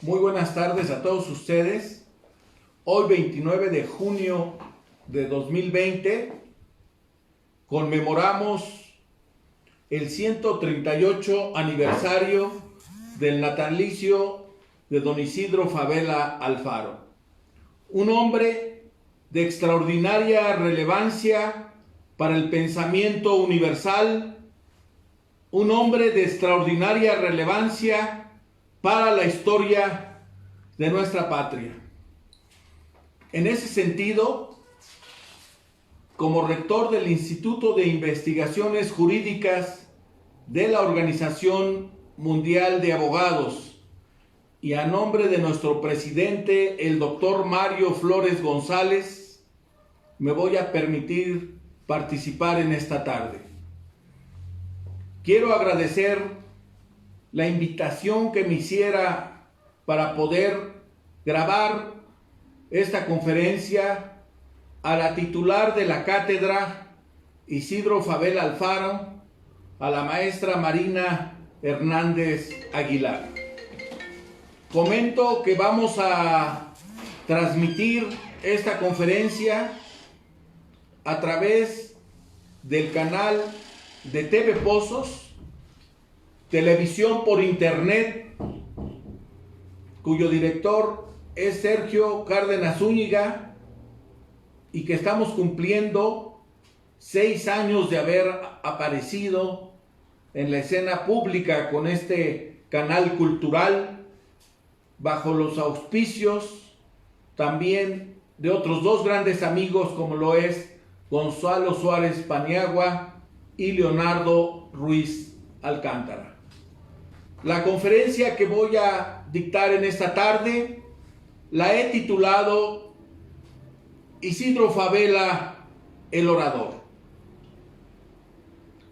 Muy buenas tardes a todos ustedes. Hoy 29 de junio de 2020 conmemoramos el 138 aniversario del natalicio de don Isidro Fabela Alfaro, un hombre de extraordinaria relevancia para el pensamiento universal, un hombre de extraordinaria relevancia para la historia de nuestra patria. En ese sentido, como rector del Instituto de Investigaciones Jurídicas de la Organización Mundial de Abogados y a nombre de nuestro presidente, el doctor Mario Flores González, me voy a permitir participar en esta tarde. Quiero agradecer la invitación que me hiciera para poder grabar esta conferencia a la titular de la cátedra Isidro Fabela Alfaro, a la maestra Marina Hernández Aguilar. Comento que vamos a transmitir esta conferencia a través del canal de TV Pozos, televisión por internet, cuyo director es Sergio Cárdenas Zúñiga, y que estamos cumpliendo 6 años de haber aparecido en la escena pública con este canal cultural, bajo los auspicios también de otros 2 grandes amigos, como lo es Gonzalo Suárez Paniagua y Leonardo Ruiz Alcántara. La conferencia que voy a dictar en esta tarde la he titulado Isidro Fabela, el orador.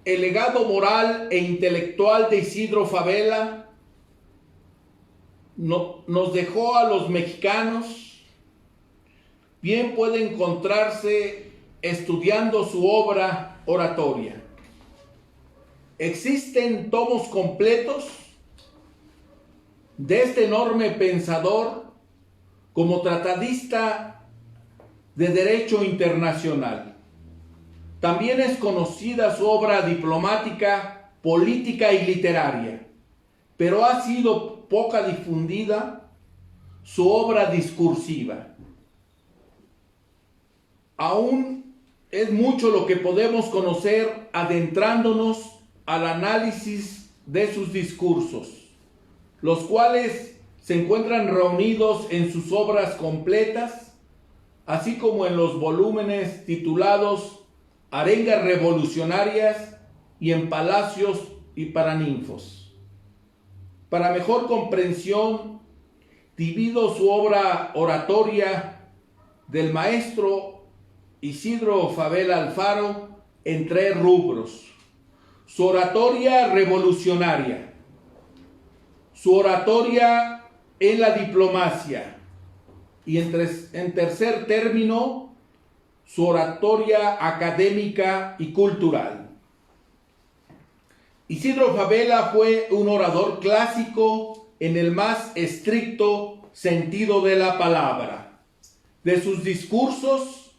El legado moral e intelectual de Isidro Fabela nos dejó a los mexicanos. Bien puede encontrarse estudiando su obra oratoria. Existen tomos completos de este enorme pensador como tratadista de derecho internacional. También es conocida su obra diplomática, política y literaria, pero ha sido poca difundida su obra discursiva. Aún es mucho lo que podemos conocer adentrándonos al análisis de sus discursos, los cuales se encuentran reunidos en sus obras completas, así como en los volúmenes titulados Arengas Revolucionarias y En Palacios y Paraninfos. Para mejor comprensión, divido su obra oratoria del maestro Isidro Fabela Alfaro en 3 rubros: su oratoria revolucionaria, su oratoria en la diplomacia y en tercer término, su oratoria académica y cultural. Isidro Fabela fue un orador clásico en el más estricto sentido de la palabra. De sus discursos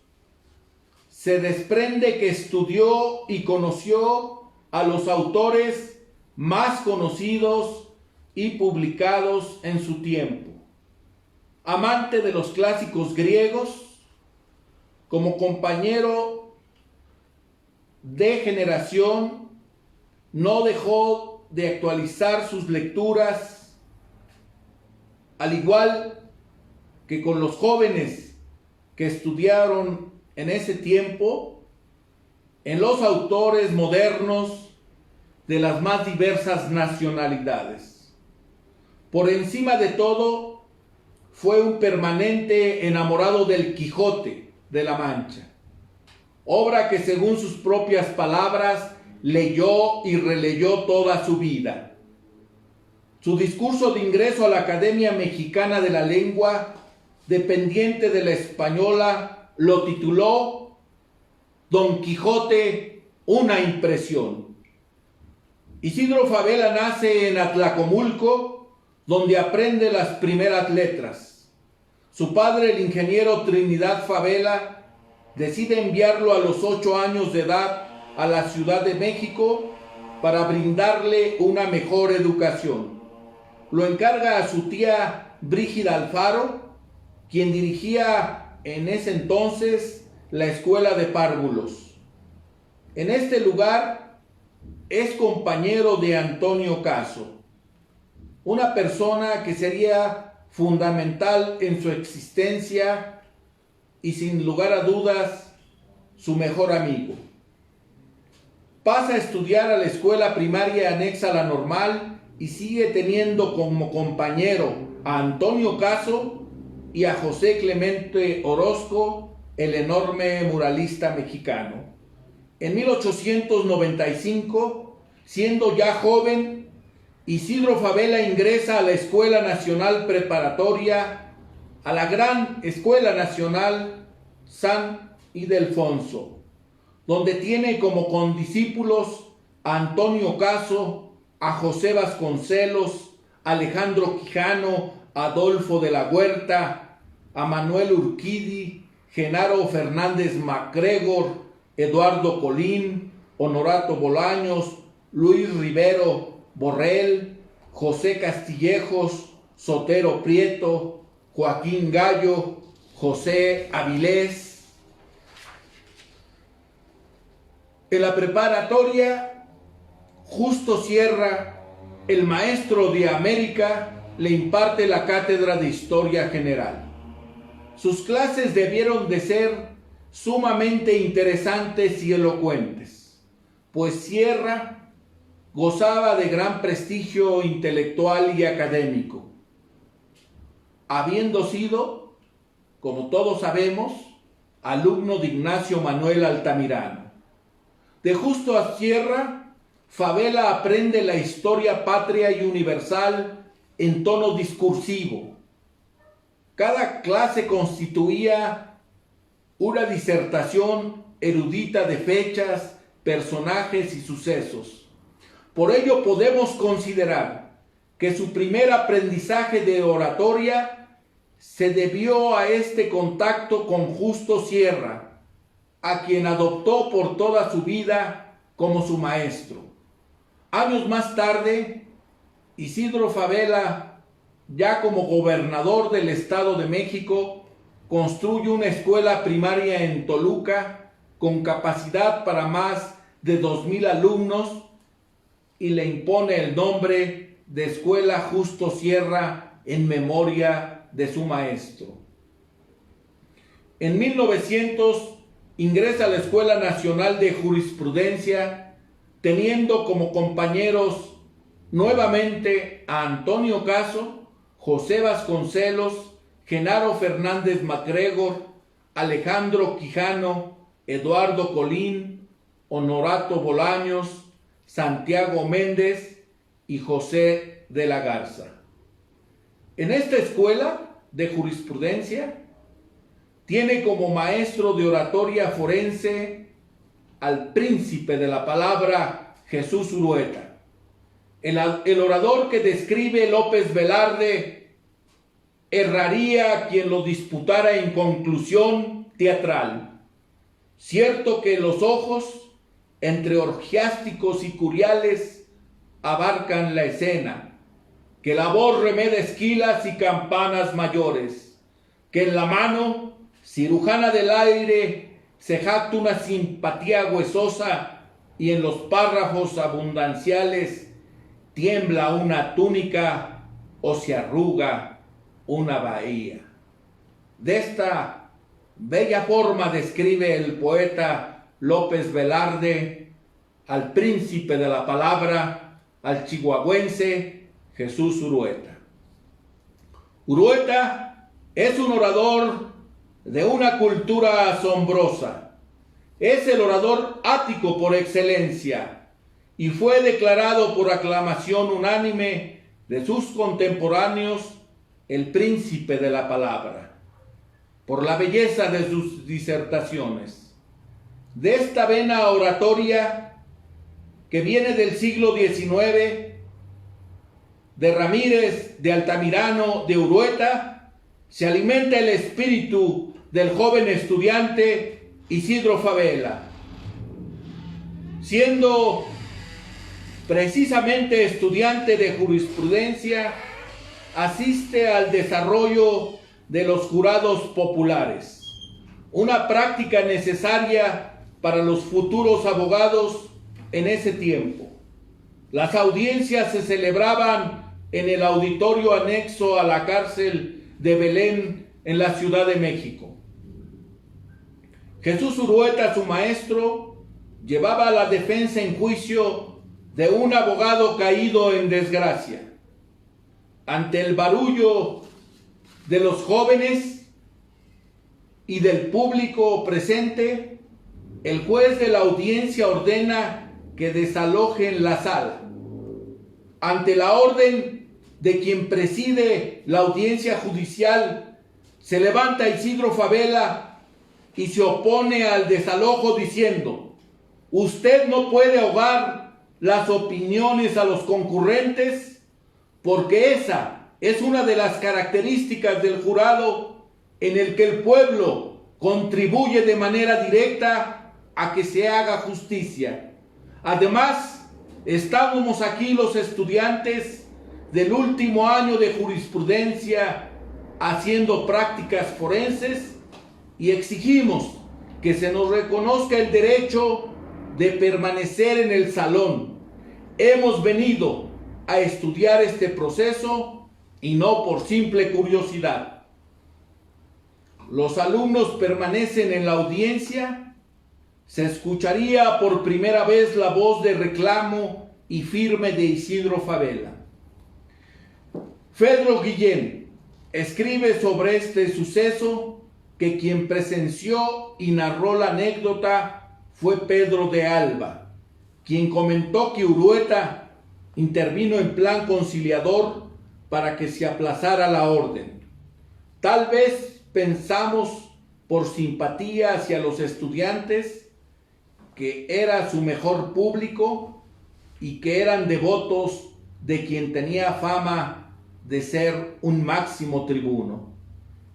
se desprende que estudió y conoció a los autores más conocidos y publicados en su tiempo. Amante de los clásicos griegos, como compañero de generación, no dejó de actualizar sus lecturas, al igual que con los jóvenes que estudiaron en ese tiempo, en los autores modernos de las más diversas nacionalidades. Por encima de todo, fue un permanente enamorado del Quijote de la Mancha, obra que, según sus propias palabras, leyó y releyó toda su vida. Su discurso de ingreso a la Academia Mexicana de la Lengua, dependiente de la Española, lo tituló Don Quijote, una impresión. Isidro Fabela nace en Atlacomulco, donde aprende las primeras letras. Su padre, el ingeniero Trinidad Favela, decide enviarlo a los 8 años de edad a la Ciudad de México para brindarle una mejor educación. Lo encarga a su tía Brígida Alfaro, quien dirigía en ese entonces la escuela de párvulos. En este lugar es compañero de Antonio Caso, una persona que sería fundamental en su existencia y sin lugar a dudas su mejor amigo. Pasa a estudiar a la escuela primaria anexa a la normal y sigue teniendo como compañero a Antonio Caso y a José Clemente Orozco, el enorme muralista mexicano. En 1895, siendo ya joven, Isidro Favela ingresa a la Escuela Nacional Preparatoria, a la gran Escuela Nacional San Ildefonso, donde tiene como condiscípulos a Antonio Caso, a José Vasconcelos, Alejandro Quijano, Adolfo de la Huerta, a Manuel Urquidi, Genaro Fernández MacGregor, Eduardo Colín, Honorato Bolaños, Luis Rivero Borrell, José Castillejos, Sotero Prieto, Joaquín Gallo, José Avilés. En la preparatoria, Justo Sierra, el maestro de América, le imparte la cátedra de Historia General. Sus clases debieron de ser sumamente interesantes y elocuentes, pues Sierra gozaba de gran prestigio intelectual y académico, habiendo sido, como todos sabemos, alumno de Ignacio Manuel Altamirano. De Justo a Sierra, Favela aprende la historia patria y universal en tono discursivo. Cada clase constituía una disertación erudita de fechas, personajes y sucesos. Por ello podemos considerar que su primer aprendizaje de oratoria se debió a este contacto con Justo Sierra, a quien adoptó por toda su vida como su maestro. Años más tarde, Isidro Favela, ya como gobernador del Estado de México, construye una escuela primaria en Toluca con capacidad para más de 2,000 alumnos y le impone el nombre de Escuela Justo Sierra en memoria de su maestro. En 1900 ingresa a la Escuela Nacional de Jurisprudencia, teniendo como compañeros nuevamente a Antonio Caso, José Vasconcelos, Genaro Fernández MacGregor, Alejandro Quijano, Eduardo Colín, Honorato Bolaños, Santiago Méndez y José de la Garza. En esta escuela de jurisprudencia tiene como maestro de oratoria forense al príncipe de la palabra, Jesús Urueta, el orador que describe López Velarde. Erraría quien lo disputara en conclusión teatral. Cierto que los ojos, entre orgiásticos y curiales, abarcan la escena, que la voz remeda esquilas y campanas mayores, que en la mano, cirujana del aire, se jacta una simpatía huesosa y en los párrafos abundanciales tiembla una túnica o se arruga una bahía. De esta bella forma describe el poeta López Velarde al príncipe de la palabra, al chihuahuense Jesús Urueta. Urueta es un orador de una cultura asombrosa. Es el orador ático por excelencia y fue declarado por aclamación unánime de sus contemporáneos el príncipe de la palabra, por la belleza de sus disertaciones. De esta vena oratoria que viene del siglo XIX, de Ramírez, de Altamirano, de Urueta, se alimenta el espíritu del joven estudiante Isidro Fabela. Siendo precisamente estudiante de jurisprudencia, asiste al desarrollo de los jurados populares, una práctica necesaria para los futuros abogados en ese tiempo. Las audiencias se celebraban en el auditorio anexo a la cárcel de Belén en la Ciudad de México. Jesús Urueta, su maestro, llevaba la defensa en juicio de un abogado caído en desgracia. Ante el barullo de los jóvenes y del público presente, el juez de la audiencia ordena que desalojen la sala. Ante la orden de quien preside la audiencia judicial, se levanta Isidro Fabela y se opone al desalojo diciendo: usted no puede ahogar las opiniones a los concurrentes, porque esa es una de las características del jurado en el que el pueblo contribuye de manera directa a que se haga justicia. Además, estábamos aquí los estudiantes del último año de jurisprudencia haciendo prácticas forenses y exigimos que se nos reconozca el derecho de permanecer en el salón. Hemos venido a estudiar este proceso y no por simple curiosidad. Los alumnos permanecen en la audiencia. Se escucharía por primera vez la voz de reclamo y firme de Isidro Fabela. Pedro Guillén escribe sobre este suceso que quien presenció y narró la anécdota fue Pedro de Alba, quien comentó que Urueta intervino en plan conciliador para que se aplazara la orden. Tal vez pensamos por simpatía hacia los estudiantes que era su mejor público y que eran devotos de quien tenía fama de ser un máximo tribuno.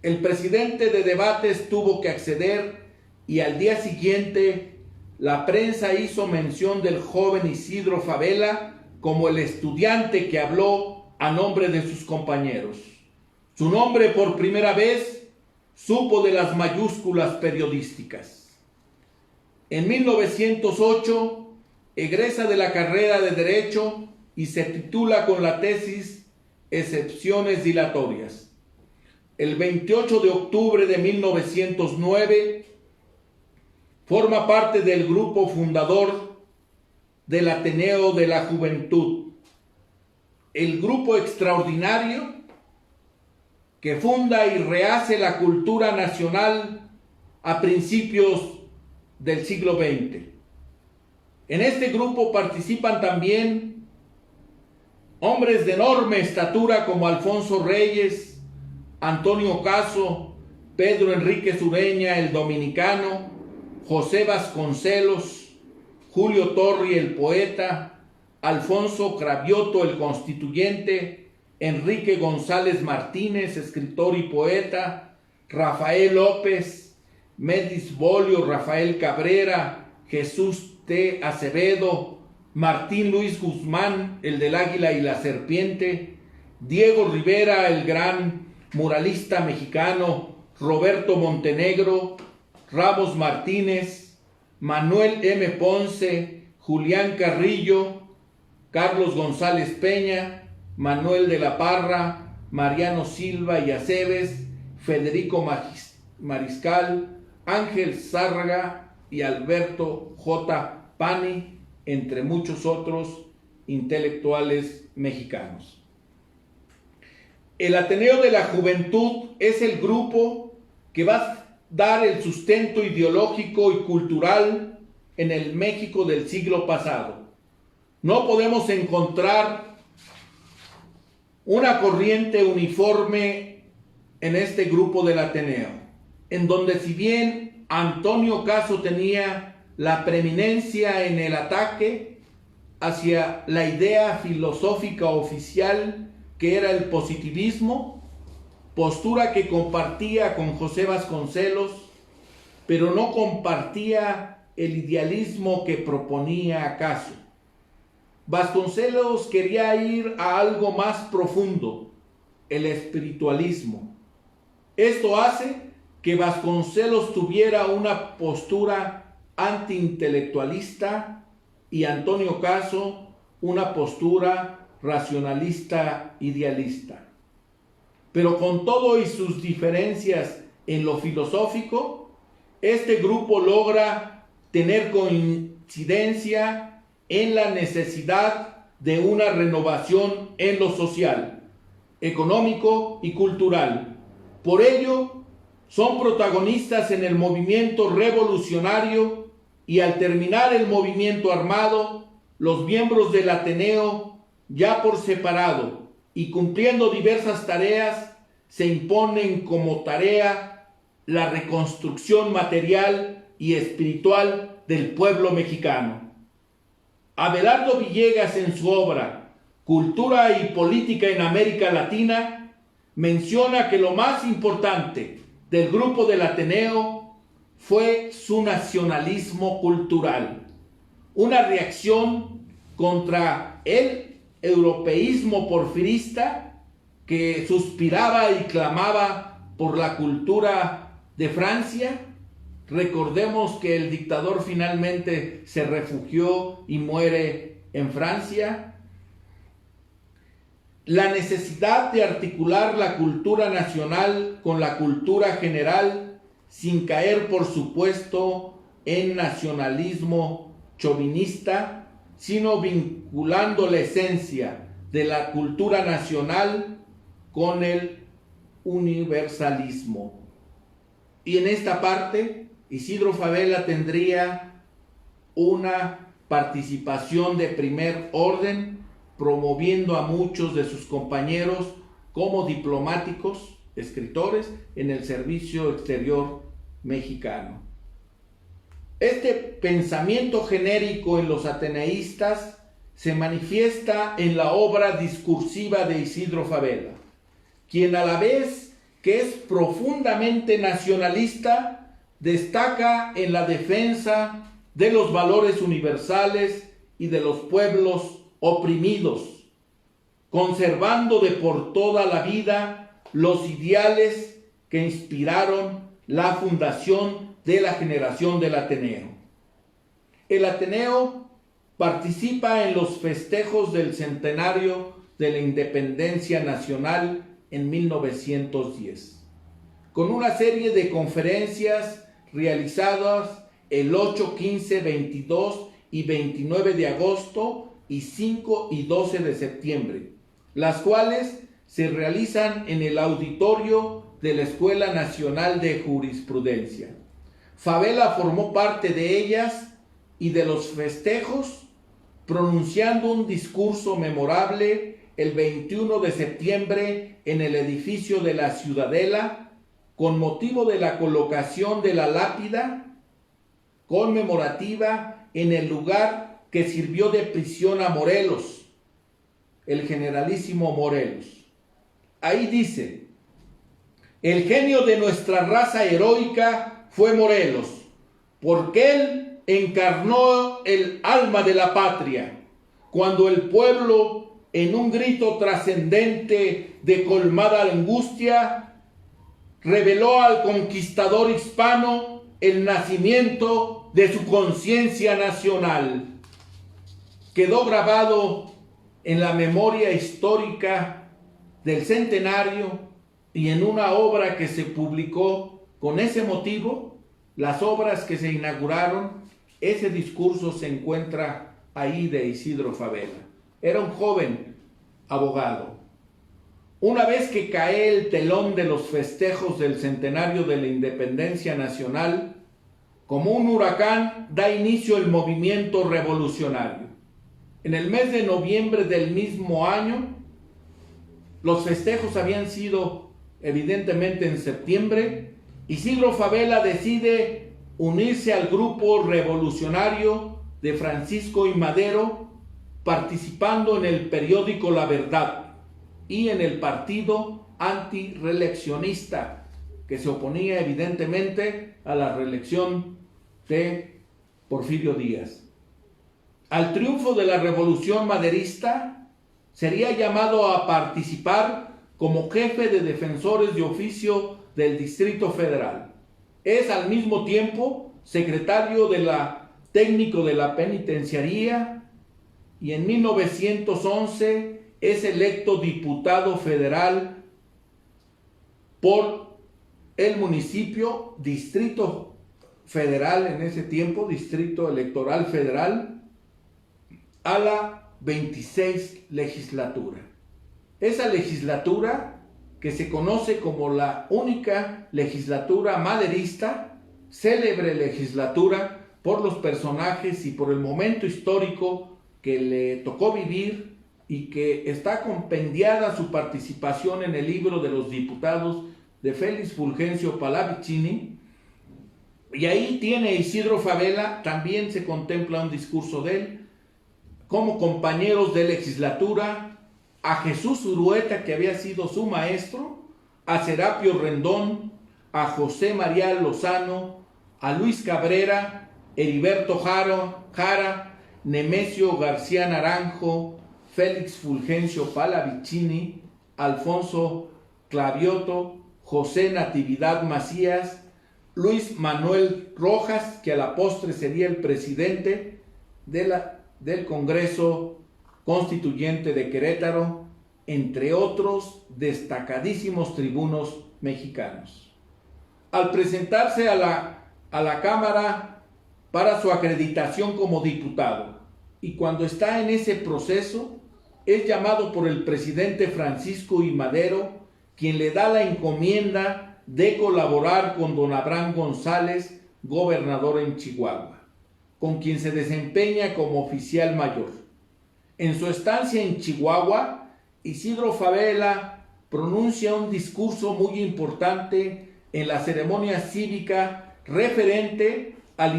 El presidente de debates tuvo que acceder y al día siguiente la prensa hizo mención del joven Isidro Fabela como el estudiante que habló a nombre de sus compañeros. Su nombre por primera vez supo de las mayúsculas periodísticas. En 1908 egresa de la carrera de Derecho y se titula con la tesis Excepciones dilatorias. El 28 de octubre de 1909 forma parte del grupo fundador del Ateneo de la Juventud, el grupo extraordinario que funda y rehace la cultura nacional a principios del siglo XX. En este grupo participan también hombres de enorme estatura como Alfonso Reyes, Antonio Caso, Pedro Enrique Sureña, el dominicano, José Vasconcelos, Julio Torri, el poeta, Alfonso Cravioto, el constituyente, Enrique González Martínez, escritor y poeta, Rafael López, Medis Bolio, Rafael Cabrera, Jesús T. Acevedo, Martín Luis Guzmán, el del Águila y la Serpiente, Diego Rivera, el gran muralista mexicano, Roberto Montenegro, Ramos Martínez, Manuel M. Ponce, Julián Carrillo, Carlos González Peña, Manuel de la Parra, Mariano Silva y Aceves, Federico Mariscal, Ángel Zárraga y Alberto J. Pani, entre muchos otros intelectuales mexicanos. El Ateneo de la Juventud es el grupo que va a dar el sustento ideológico y cultural en el México del siglo pasado. No podemos encontrar una corriente uniforme en este grupo del Ateneo, en donde si bien Antonio Caso tenía la preeminencia en el ataque hacia la idea filosófica oficial que era el positivismo, postura que compartía con José Vasconcelos, pero no compartía el idealismo que proponía acaso. Vasconcelos quería ir a algo más profundo, el espiritualismo. Esto hace que Vasconcelos tuviera una postura antiintelectualista y Antonio Caso una postura racionalista idealista. Pero con todo y sus diferencias en lo filosófico, este grupo logra tener coincidencia en la necesidad de una renovación en lo social, económico y cultural. Por ello, son protagonistas en el movimiento revolucionario y al terminar el movimiento armado, los miembros del Ateneo, ya por separado y cumpliendo diversas tareas, se imponen como tarea la reconstrucción material y espiritual del pueblo mexicano. Abelardo Villegas, en su obra Cultura y Política en América Latina, menciona que lo más importante del grupo del Ateneo fue su nacionalismo cultural, una reacción contra el europeísmo porfirista que suspiraba y clamaba por la cultura de Francia. Recordemos que el dictador finalmente se refugió y muere en Francia. La necesidad de articular la cultura nacional con la cultura general, sin caer, por supuesto, en nacionalismo chauvinista, sino vinculando la esencia de la cultura nacional con el universalismo. Y en esta parte, Isidro Fabela tendría una participación de primer orden, promoviendo a muchos de sus compañeros como diplomáticos, escritores, en el servicio exterior mexicano. Este pensamiento genérico en los ateneístas se manifiesta en la obra discursiva de Isidro Fabela, quien a la vez que es profundamente nacionalista, destaca en la defensa de los valores universales y de los pueblos oprimidos, conservando de por toda la vida los ideales que inspiraron la fundación de la generación del Ateneo. El Ateneo participa en los festejos del centenario de la independencia nacional en 1910, con una serie de conferencias realizadas el 8, 15, 22 y 29 de agosto y 5 y 12 de septiembre, las cuales se realizan en el auditorio de la Escuela Nacional de Jurisprudencia. Fabela formó parte de ellas y de los festejos, pronunciando un discurso memorable el 21 de septiembre en el edificio de la Ciudadela, con motivo de la colocación de la lápida conmemorativa en el lugar que sirvió de prisión a Morelos, el generalísimo Morelos. Ahí dice: el genio de nuestra raza heroica fue Morelos, porque él encarnó el alma de la patria, cuando el pueblo, en un grito trascendente de colmada angustia, reveló al conquistador hispano el nacimiento de su conciencia nacional. Quedó grabado en la memoria histórica del centenario y en una obra que se publicó con ese motivo, las obras que se inauguraron, ese discurso se encuentra ahí de Isidro Fabela. Era un joven abogado. Una vez que cae el telón de los festejos del centenario de la independencia nacional, como un huracán da inicio el movimiento revolucionario. En el mes de noviembre del mismo año, los festejos habían sido evidentemente en septiembre, Isidro Fabela decide unirse al grupo revolucionario de Francisco I. Madero, participando en el periódico La Verdad. y en el partido antireeleccionista, que se oponía evidentemente a la reelección de Porfirio Díaz. Al triunfo de la Revolución Maderista, sería llamado a participar como jefe de defensores de oficio del Distrito Federal. Es al mismo tiempo secretario técnico de la penitenciaría y en 1911 es electo diputado federal por el municipio, Distrito Federal en ese tiempo, Distrito Electoral Federal, a la 26 legislatura. Esa legislatura, que se conoce como la única legislatura maderista, célebre legislatura por los personajes y por el momento histórico que le tocó vivir y que está compendiada su participación en el libro de los diputados de Félix Fulgencio Pallavicini. Y ahí tiene Isidro Fabela, también se contempla un discurso de él, como compañeros de legislatura, a Jesús Urueta, que había sido su maestro, a Serapio Rendón, a José María Lozano, a Luis Cabrera, Heriberto Jara, Nemesio García Naranjo, Félix Fulgencio Pallavicini, Alfonso Clavioto, José Natividad Macías, Luis Manuel Rojas, que a la postre sería el presidente del Congreso Constituyente de Querétaro, entre otros destacadísimos tribunos mexicanos. Al presentarse a la Cámara para su acreditación como diputado, y cuando está en ese proceso, es llamado por el presidente Francisco I. Madero, quien le da la encomienda de colaborar con don Abraham González, gobernador en Chihuahua, con quien se desempeña como oficial mayor. En su estancia en Chihuahua, Isidro Fabela pronuncia un discurso muy importante en la ceremonia cívica referente al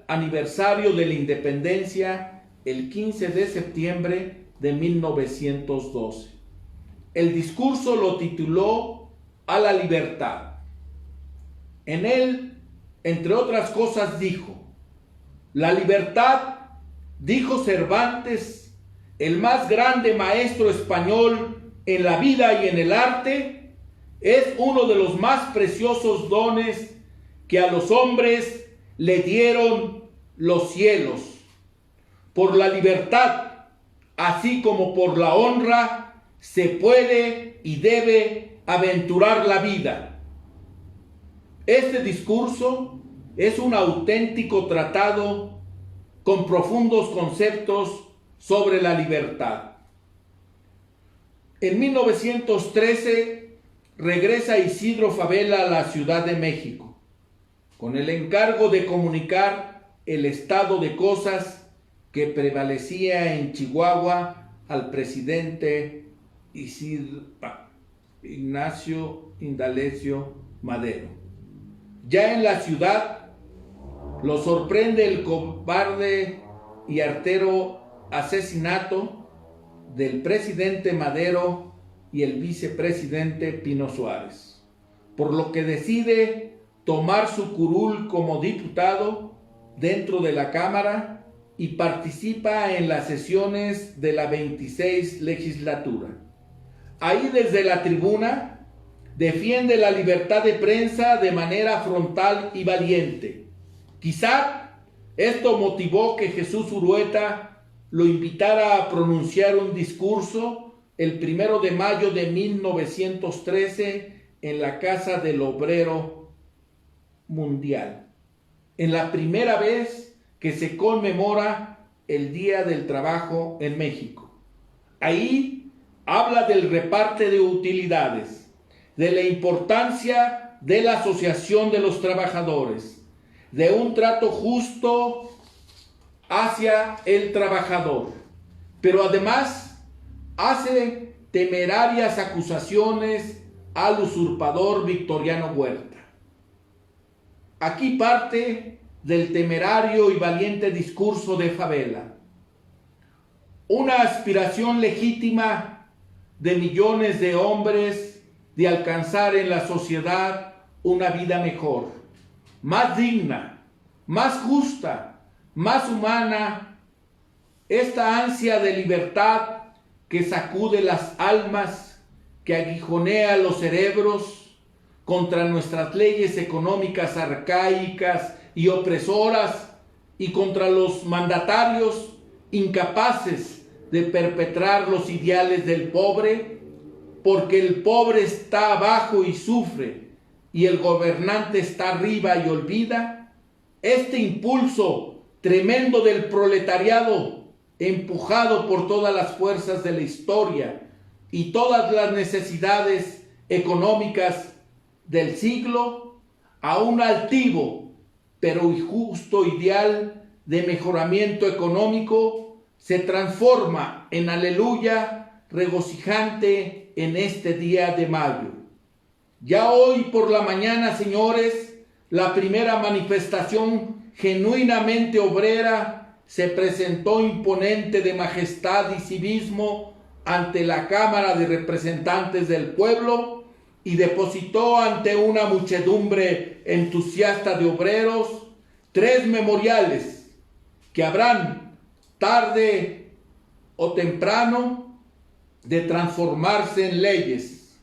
aniversario de la independencia el 15 de septiembre de 1912. El discurso lo tituló "A la libertad". En él, entre otras cosas, dijo: "La libertad", dijo Cervantes, el más grande maestro español en la vida y en el arte, es uno de los más preciosos dones que a los hombres le dieron los cielos. Por la libertad, así como por la honra, se puede y debe aventurar la vida. Este discurso es un auténtico tratado con profundos conceptos sobre la libertad. En 1913 regresa Isidro Fabela a la Ciudad de México, con el encargo de comunicar el estado de cosas que prevalecía en Chihuahua al presidente Ignacio Indalecio Madero. Ya en la ciudad lo sorprende el cobarde y artero asesinato del presidente Madero y el vicepresidente Pino Suárez, por lo que decide tomar su curul como diputado dentro de la Cámara y participa en las sesiones de la 26 legislatura. Ahí, desde la tribuna, defiende la libertad de prensa de manera frontal y valiente. Quizá esto motivó que Jesús Urueta lo invitara a pronunciar un discurso el 1 de mayo de 1913 en la Casa del Obrero Mundial, en la primera vez que se conmemora el Día del Trabajo en México. Ahí habla del reparte de utilidades, de la importancia de la asociación de los trabajadores, de un trato justo hacia el trabajador, pero además hace temerarias acusaciones al usurpador Victoriano Huerta. Aquí parte del temerario y valiente discurso de Fabela. Una aspiración legítima de millones de hombres de alcanzar en la sociedad una vida mejor, más digna, más justa, más humana. Esta ansia de libertad que sacude las almas, que aguijonea los cerebros contra nuestras leyes económicas arcaicas y opresoras y contra los mandatarios incapaces de perpetrar los ideales del pobre, porque el pobre está abajo y sufre y el gobernante está arriba y olvida. Este impulso tremendo del proletariado, empujado por todas las fuerzas de la historia y todas las necesidades económicas del siglo, a un altivo pero injusto ideal de mejoramiento económico, se transforma en aleluya regocijante en este día de mayo. Ya hoy por la mañana, señores, la primera manifestación genuinamente obrera se presentó imponente de majestad y civismo ante la Cámara de Representantes del Pueblo y depositó ante una muchedumbre entusiasta de obreros 3 memoriales que habrán, tarde o temprano, de transformarse en leyes.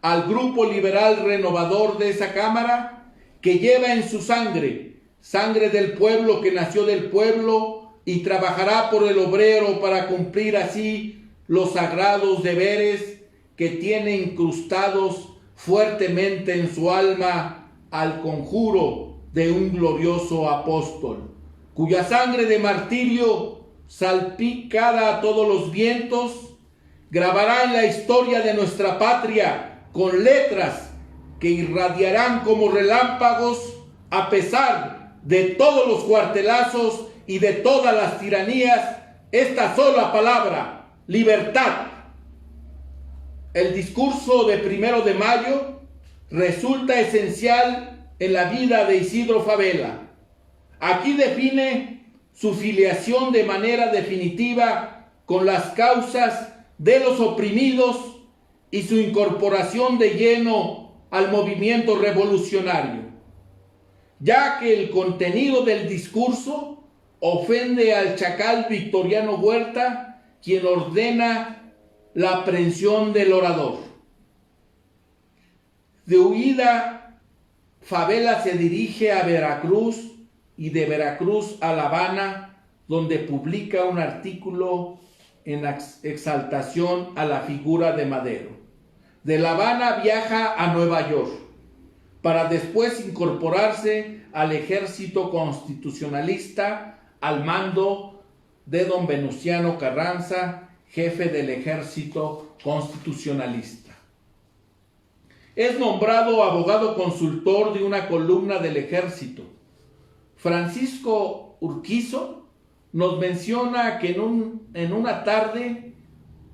Al grupo liberal renovador de esa Cámara, que lleva en su sangre, sangre del pueblo que nació del pueblo y trabajará por el obrero para cumplir así los sagrados deberes que tiene incrustados fuertemente en su alma al conjuro de un glorioso apóstol, cuya sangre de martirio, salpicada a todos los vientos, grabará en la historia de nuestra patria con letras que irradiarán como relámpagos a pesar de todos los cuartelazos y de todas las tiranías, esta sola palabra: libertad. El discurso de 1 de mayo resulta esencial en la vida de Isidro Fabela. Aquí define su filiación de manera definitiva con las causas de los oprimidos y su incorporación de lleno al movimiento revolucionario, ya que el contenido del discurso ofende al chacal Victoriano Huerta, quien ordena la aprehensión del orador. De huida, Fabela se dirige a Veracruz y de Veracruz a La Habana, donde publica un artículo en exaltación a la figura de Madero. De La Habana viaja a Nueva York para después incorporarse al ejército constitucionalista al mando de don Venustiano Carranza, jefe del ejército constitucionalista. Es nombrado abogado consultor de una columna del ejército. Francisco Urquizo nos menciona que en una tarde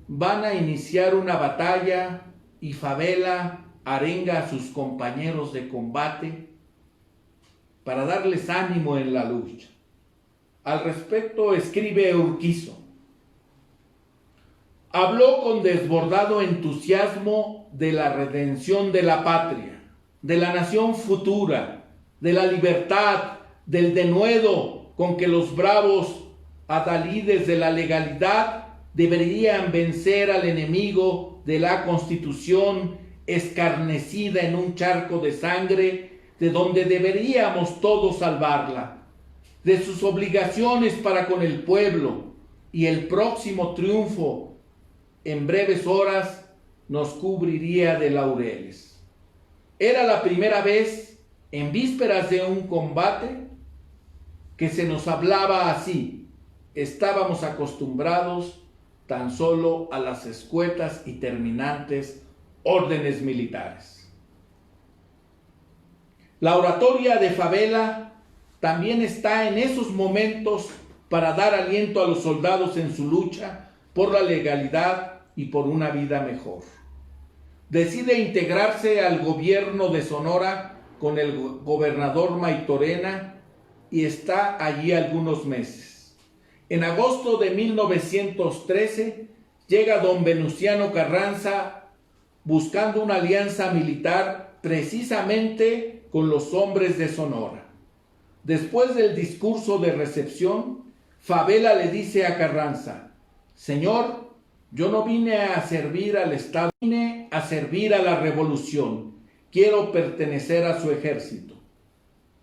van a iniciar una batalla y Fabela arenga a sus compañeros de combate para darles ánimo en la lucha. Al respecto escribe Urquizo: habló con desbordado entusiasmo de la redención de la patria, de la nación futura, de la libertad, del denuedo con que los bravos adalides de la legalidad deberían vencer al enemigo de la Constitución escarnecida en un charco de sangre, de donde deberíamos todos salvarla, de sus obligaciones para con el pueblo, y el próximo triunfo en breves horas nos cubriría de laureles. Era la primera vez, en vísperas de un combate, que se nos hablaba así. Estábamos acostumbrados tan solo a las escuetas y terminantes órdenes militares. La oratoria de Fabela también está en esos momentos para dar aliento a los soldados en su lucha por la legalidad y por una vida mejor. Decide integrarse al gobierno de Sonora con el gobernador Maytorena y está allí algunos meses. En agosto de 1913 llega don Venustiano Carranza buscando una alianza militar precisamente con los hombres de Sonora. Después del discurso de recepción, Fabela le dice a Carranza: Señor, yo no vine a servir al Estado, vine a servir a la revolución. Quiero pertenecer a su ejército.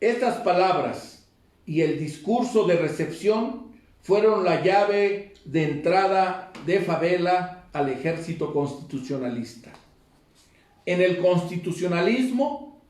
Estas palabras y el discurso de recepción fueron la llave de entrada de Fabela al ejército constitucionalista. En el constitucionalismo,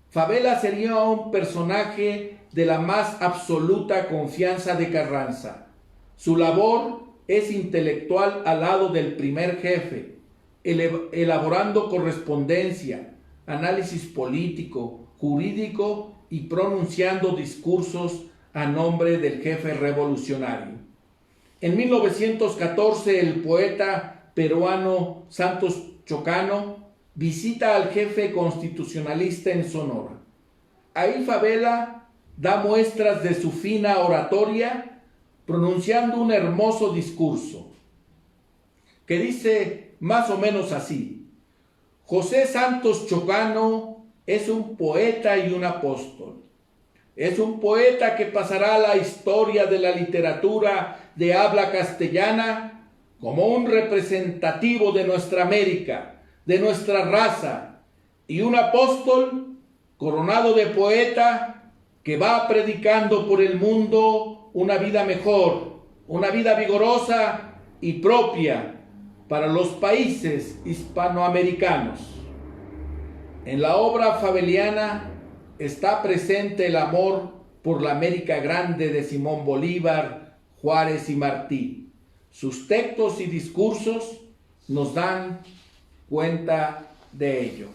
Fabela sería un personaje de la más absoluta confianza de Carranza. Su labor es intelectual al lado del primer jefe, elaborando correspondencia, análisis político, jurídico y pronunciando discursos a nombre del jefe revolucionario. En 1914, el poeta peruano Santos Chocano visita al jefe constitucionalista en Sonora. Ahí Fabela da muestras de su fina oratoria, pronunciando un hermoso discurso que dice más o menos así: José Santos Chocano es un poeta y un apóstol. Es un poeta que pasará a la historia de la literatura de habla castellana como un representativo de nuestra América, de nuestra raza, y un apóstol coronado de poeta que va predicando por el mundo una vida mejor, una vida vigorosa y propia para los países hispanoamericanos. En la obra fabeliana está presente el amor por la América Grande de Simón Bolívar, Juárez y Martí. Sus textos y discursos nos dan cuenta de ello.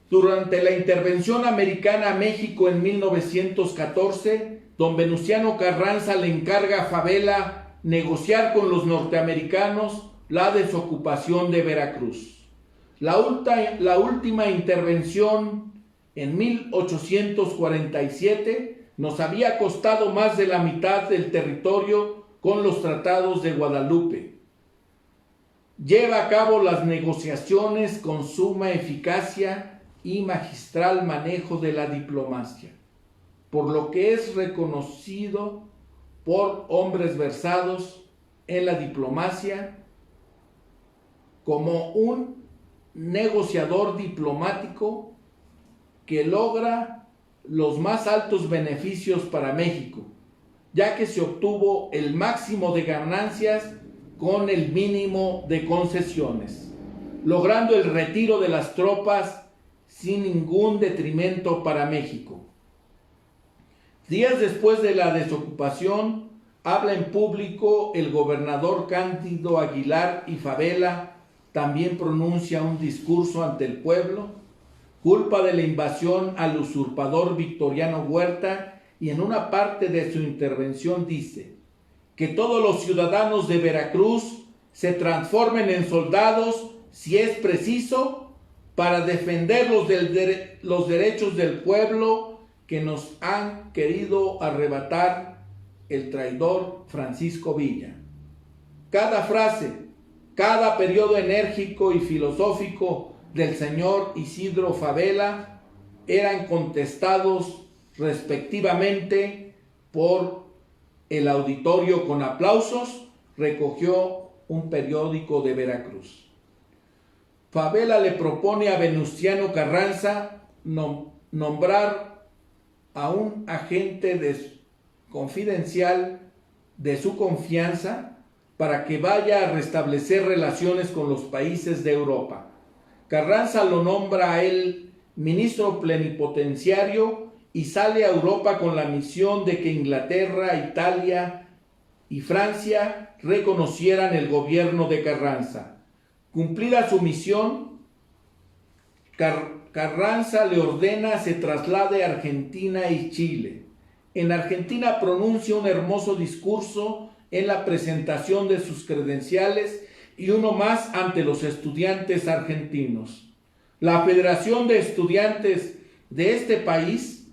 Durante la intervención americana a México en 1914, don Venustiano Carranza le encarga a Fabela negociar con los norteamericanos la desocupación de Veracruz. La última intervención en 1847 nos había costado más de la mitad del territorio con los tratados de Guadalupe. Lleva a cabo las negociaciones con suma eficacia y magistral manejo de la diplomacia, por lo que es reconocido por hombres versados en la diplomacia como un negociador diplomático que logra los más altos beneficios para México, ya que se obtuvo el máximo de ganancias con el mínimo de concesiones, logrando el retiro de las tropas sin ningún detrimento para México. Días después de la desocupación, habla en público el gobernador Cándido Aguilar y Fabela también pronuncia un discurso ante el pueblo, culpa de la invasión al usurpador Victoriano Huerta, y en una parte de su intervención dice que todos los ciudadanos de Veracruz se transformen en soldados si es preciso para defender los derechos del pueblo que nos han querido arrebatar el traidor Francisco Villa. Cada frase, cada periodo enérgico y filosófico del señor Isidro Fabela eran contestados respectivamente por el auditorio con aplausos, recogió un periódico de Veracruz. Fabela le propone a Venustiano Carranza nombrar a un agente confidencial de su confianza para que vaya a restablecer relaciones con los países de Europa. Carranza lo nombra a él ministro plenipotenciario y sale a Europa con la misión de que Inglaterra, Italia y Francia reconocieran el gobierno de Carranza. Cumplida su misión, Carranza le ordena se traslade a Argentina y Chile. En Argentina pronuncia un hermoso discurso en la presentación de sus credenciales y uno más ante los estudiantes argentinos. La Federación de Estudiantes de este país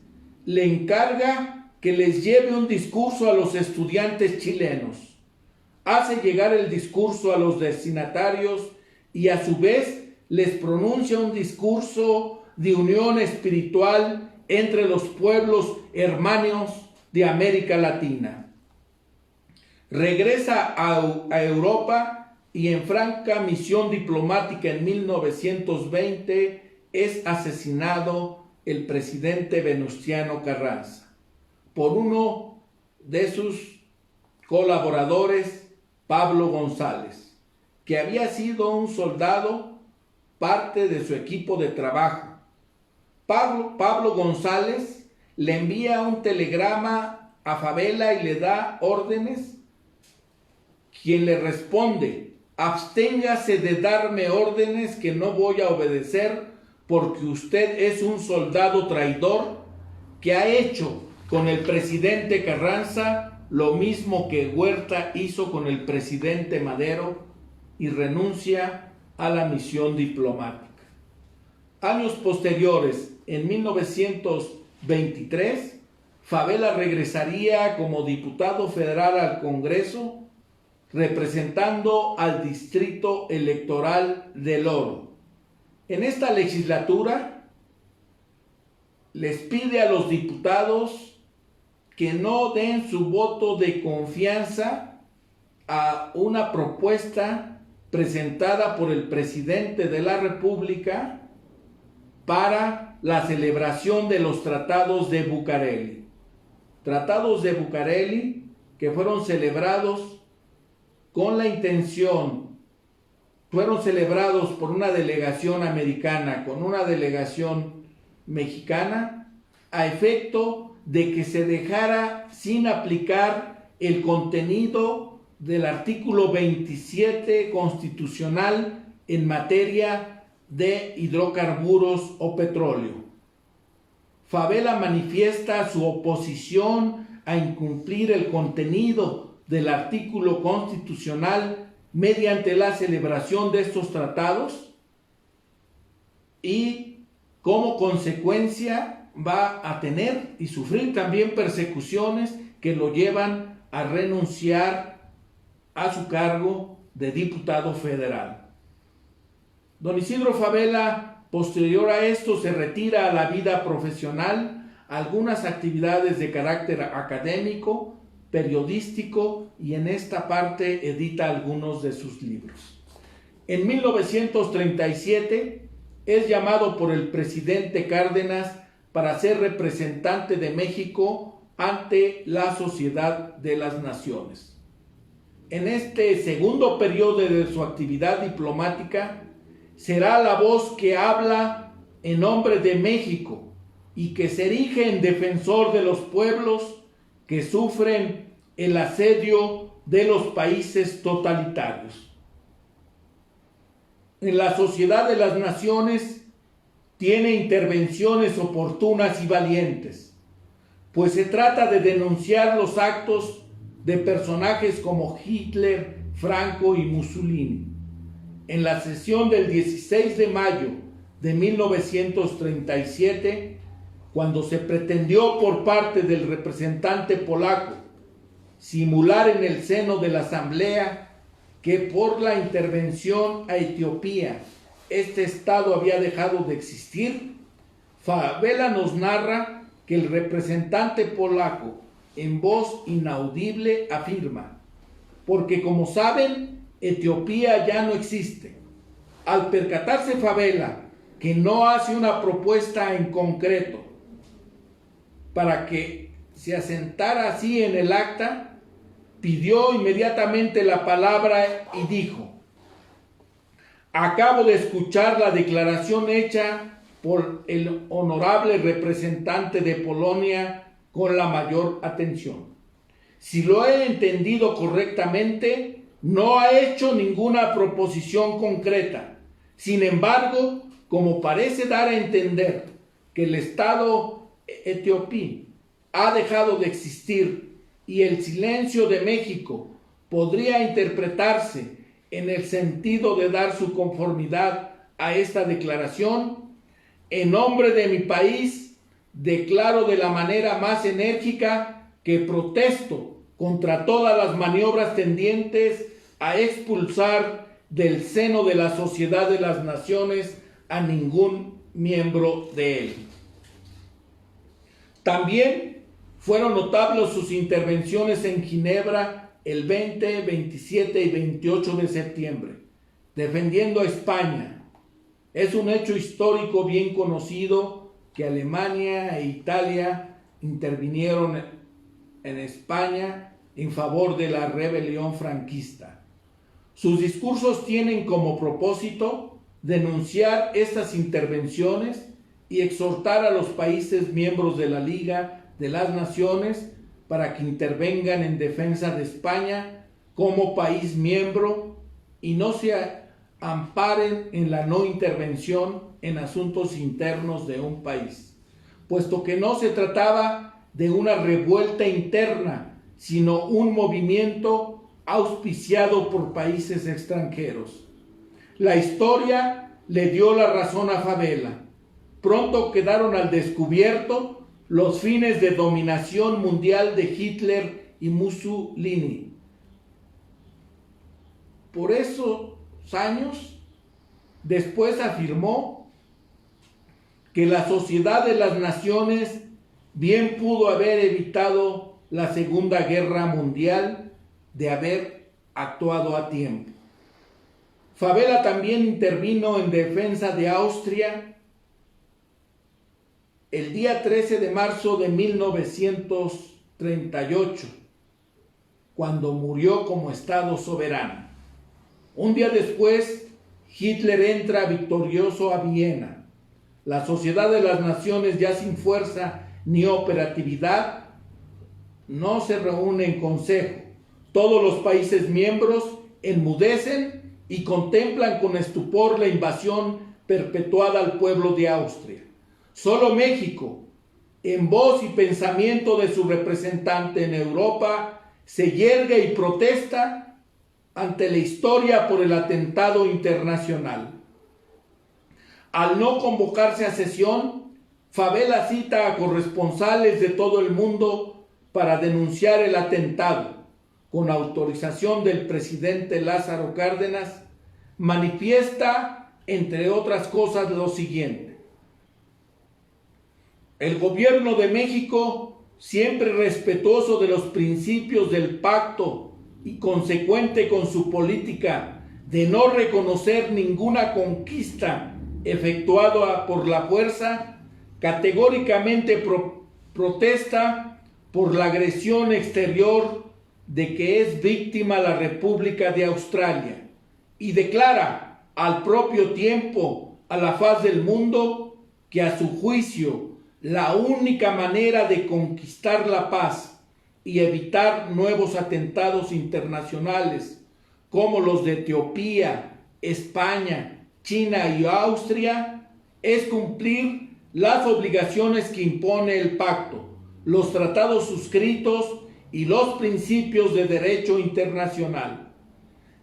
le encarga que les lleve un discurso a los estudiantes chilenos. hace llegar el discurso a los destinatarios y a su vez les pronuncia un discurso de unión espiritual entre los pueblos hermanos de América Latina. Regresa a Europa y en franca misión diplomática en 1920 es asesinado el presidente Venustiano Carranza por uno de sus colaboradores, Pablo González, que había sido un soldado, parte de su equipo de trabajo. Pablo González le envía un telegrama a Fabela y le da órdenes, quien le responde: absténgase de darme órdenes que no voy a obedecer, porque usted es un soldado traidor que ha hecho con el presidente Carranza lo mismo que Huerta hizo con el presidente Madero, y renuncia a la misión diplomática. Años posteriores, en 1923, Fabela regresaría como diputado federal al Congreso, representando al Distrito Electoral del Oro. En esta legislatura les pide a los diputados que no den su voto de confianza a una propuesta presentada por el presidente de la República para la celebración de los tratados de Bucareli. Tratados de Bucareli que fueron celebrados por una delegación americana con una delegación mexicana, a efecto de que se dejara sin aplicar el contenido del artículo 27 constitucional en materia de hidrocarburos o petróleo. Fabela manifiesta su oposición a incumplir el contenido del artículo constitucional mediante la celebración de estos tratados, y como consecuencia va a tener y sufrir también persecuciones que lo llevan a renunciar a su cargo de diputado federal. Don Isidro Fabela, posterior a esto, se retira a la vida profesional, a algunas actividades de carácter académico, periodístico, y en esta parte edita algunos de sus libros. En 1937 es llamado por el presidente Cárdenas para ser representante de México ante la Sociedad de las Naciones. En este segundo periodo de su actividad diplomática, será la voz que habla en nombre de México y que se erige en defensor de los pueblos que sufren el asedio de los países totalitarios. En la Sociedad de las Naciones tiene intervenciones oportunas y valientes, pues se trata de denunciar los actos de personajes como Hitler, Franco y Mussolini. En la sesión del 16 de mayo de 1937, cuando se pretendió por parte del representante polaco simular en el seno de la Asamblea que por la intervención a Etiopía este estado había dejado de existir, Fabela nos narra que el representante polaco, en voz inaudible, afirma: porque como saben, Etiopía ya no existe. Al percatarse Fabela que no hace una propuesta en concreto para que se asentara así en el acta, pidió inmediatamente la palabra y dijo: acabo de escuchar la declaración hecha por el honorable representante de Polonia con la mayor atención. Si lo he entendido correctamente, no ha hecho ninguna proposición concreta. Sin embargo, como parece dar a entender que el Estado etíope ha dejado de existir y el silencio de México podría interpretarse en el sentido de dar su conformidad a esta declaración, en nombre de mi país declaro de la manera más enérgica que protesto contra todas las maniobras tendientes a expulsar del seno de la Sociedad de las Naciones a ningún miembro de él. También fueron notables sus intervenciones en Ginebra el 20, 27 y 28 de septiembre, defendiendo a España. Es un hecho histórico bien conocido que Alemania e Italia intervinieron en España en favor de la rebelión franquista. Sus discursos tienen como propósito denunciar estas intervenciones y exhortar a los países miembros de la Liga de las Naciones para que intervengan en defensa de España como país miembro y no se amparen en la no intervención en asuntos internos de un país, puesto que no se trataba de una revuelta interna, sino un movimiento auspiciado por países extranjeros. La historia le dio la razón a Fabela. Pronto quedaron al descubierto los fines de dominación mundial de Hitler y Mussolini. Por esos años, después afirmó que la Sociedad de las Naciones bien pudo haber evitado la Segunda Guerra Mundial de haber actuado a tiempo. Fabela también intervino en defensa de Austria el día 13 de marzo de 1938, cuando murió como Estado soberano. Un día después, Hitler entra victorioso a Viena. La Sociedad de las Naciones, ya sin fuerza ni operatividad, no se reúne en consejo. Todos los países miembros enmudecen y contemplan con estupor la invasión perpetuada al pueblo de Austria. Solo México, en voz y pensamiento de su representante en Europa, se yergue y protesta ante la historia por el atentado internacional. Al no convocarse a sesión, Fabela cita a corresponsales de todo el mundo para denunciar el atentado. Con autorización del presidente Lázaro Cárdenas, manifiesta, entre otras cosas, lo siguiente: el gobierno de México, siempre respetuoso de los principios del pacto y consecuente con su política de no reconocer ninguna conquista efectuada por la fuerza, categóricamente protesta por la agresión exterior de que es víctima la República de Australia y declara al propio tiempo a la faz del mundo que a su juicio la única manera de conquistar la paz y evitar nuevos atentados internacionales como los de Etiopía, España, China y Austria es cumplir las obligaciones que impone el pacto, los tratados suscritos y los principios de derecho internacional.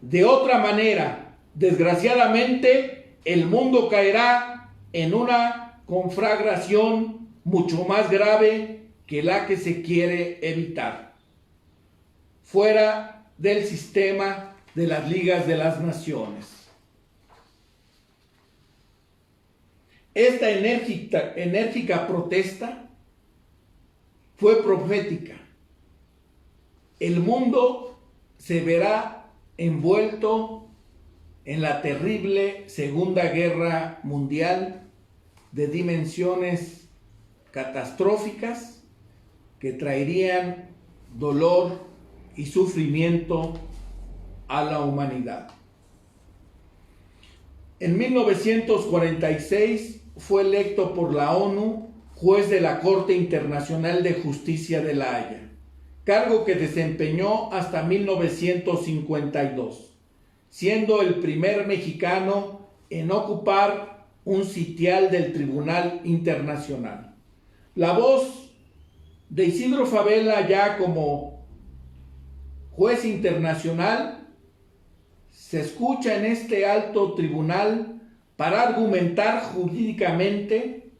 De otra manera, desgraciadamente, el mundo caerá en una conflagración mucho más grave que la que se quiere evitar, fuera del sistema de las ligas de las naciones. Esta enérgica protesta fue profética. El mundo se verá envuelto en la terrible Segunda Guerra Mundial de dimensiones catastróficas que traerían dolor y sufrimiento a la humanidad. En 1946 fue electo por la ONU juez de la Corte Internacional de Justicia de La Haya, cargo que desempeñó hasta 1952, siendo el primer mexicano en ocupar un sitial del Tribunal Internacional. La voz de Isidro Fabela ya como juez internacional se escucha en este alto tribunal para argumentar jurídicamente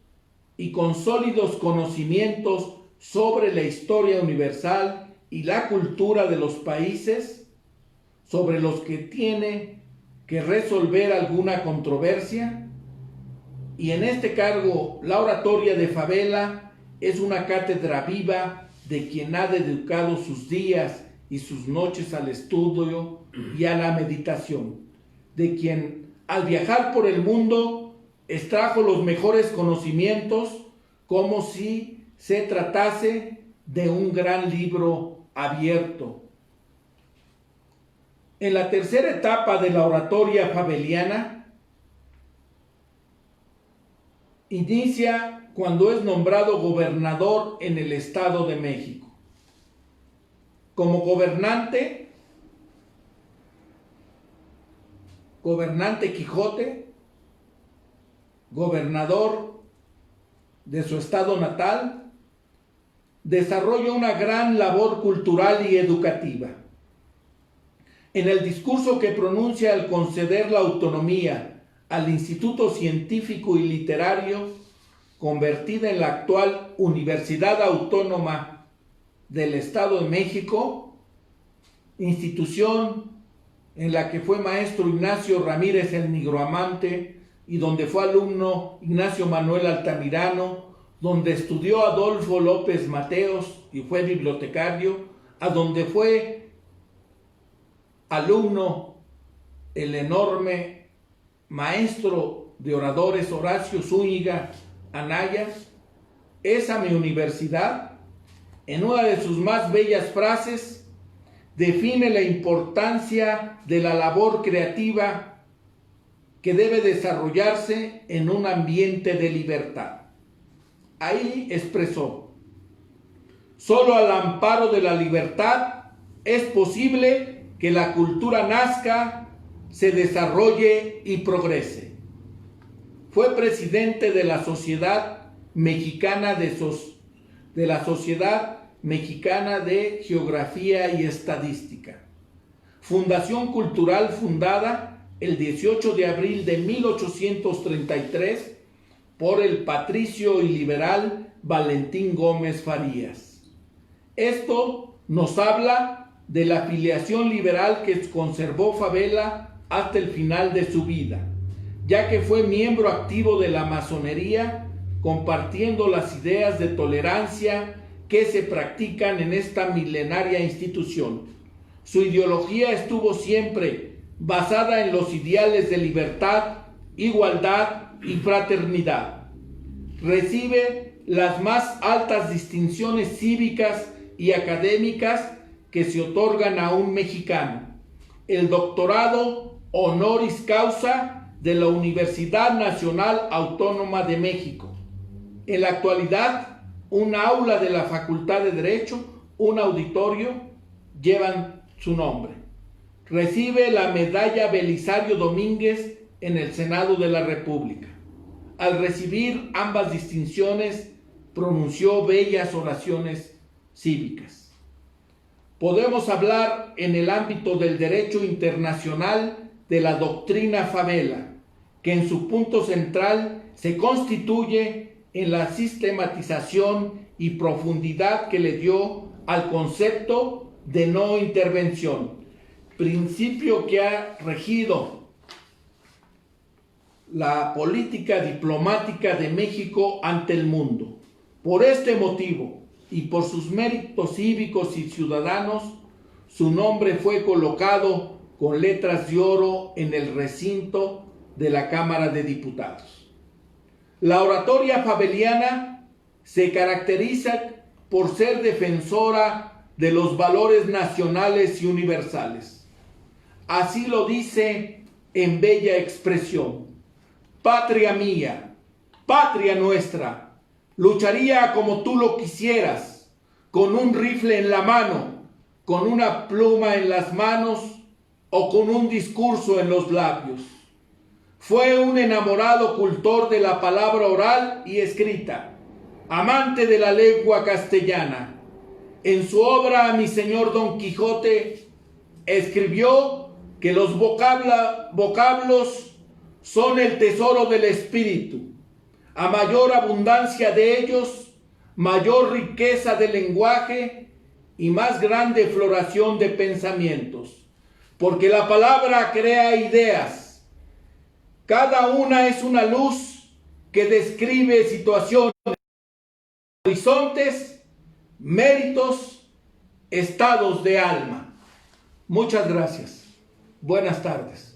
y con sólidos conocimientos sobre la historia universal y la cultura de los países sobre los que tiene que resolver alguna controversia. Y en este cargo, la oratoria de Fabela es una cátedra viva de quien ha dedicado sus días y sus noches al estudio y a la meditación, de quien al viajar por el mundo extrajo los mejores conocimientos como si se tratase de un gran libro abierto. En la tercera etapa de la oratoria fabeliana, inicia cuando es nombrado gobernador en el Estado de México. Como gobernante Quijote, gobernador de su estado natal, desarrolla una gran labor cultural y educativa. En el discurso que pronuncia al conceder la autonomía al Instituto Científico y Literario, convertida en la actual Universidad Autónoma del Estado de México, institución en la que fue maestro Ignacio Ramírez el Nigroamante y donde fue alumno Ignacio Manuel Altamirano, donde estudió Adolfo López Mateos y fue bibliotecario, a donde fue alumno el enorme maestro de oradores Horacio Zúñiga Anaya. Esa mi universidad, en una de sus más bellas frases, define la importancia de la labor creativa que debe desarrollarse en un ambiente de libertad. Ahí expresó: solo al amparo de la libertad es posible que la cultura nazca, se desarrolle y progrese. Fue presidente de la Sociedad Mexicana de Geografía y Estadística, fundación cultural fundada el 18 de abril de 1833 por el patricio y liberal Valentín Gómez Farías. Esto nos habla de la afiliación liberal que conservó Fabela hasta el final de su vida, ya que fue miembro activo de la masonería, compartiendo las ideas de tolerancia que se practican en esta milenaria institución. Su ideología estuvo siempre basada en los ideales de libertad, igualdad y fraternidad. Recibe las más altas distinciones cívicas y académicas que se otorgan a un mexicano: el doctorado honoris causa de la Universidad Nacional Autónoma de México. En la actualidad, un aula de la Facultad de Derecho, un auditorio, llevan su nombre. Recibe la medalla Belisario Domínguez en el Senado de la República. Al recibir ambas distinciones, pronunció bellas oraciones cívicas. Podemos hablar en el ámbito del derecho internacional de la doctrina Fabela, que en su punto central se constituye en la sistematización y profundidad que le dio al concepto de no intervención, principio que ha regido la política diplomática de México ante el mundo. Por este motivo y por sus méritos cívicos y ciudadanos, su nombre fue colocado con letras de oro en el recinto de la Cámara de Diputados. La oratoria fabeliana se caracteriza por ser defensora de los valores nacionales y universales. Así lo dice en bella expresión: patria mía, patria nuestra, lucharía como tú lo quisieras, con un rifle en la mano, con una pluma en las manos o con un discurso en los labios. Fue un enamorado cultor de la palabra oral y escrita, amante de la lengua castellana. En su obra Mi señor Don Quijote escribió que los vocablos son el tesoro del espíritu. A mayor abundancia de ellos, mayor riqueza del lenguaje y más grande floración de pensamientos, porque la palabra crea ideas. Cada una es una luz que describe situaciones, horizontes, méritos, estados de alma. Muchas gracias. Buenas tardes.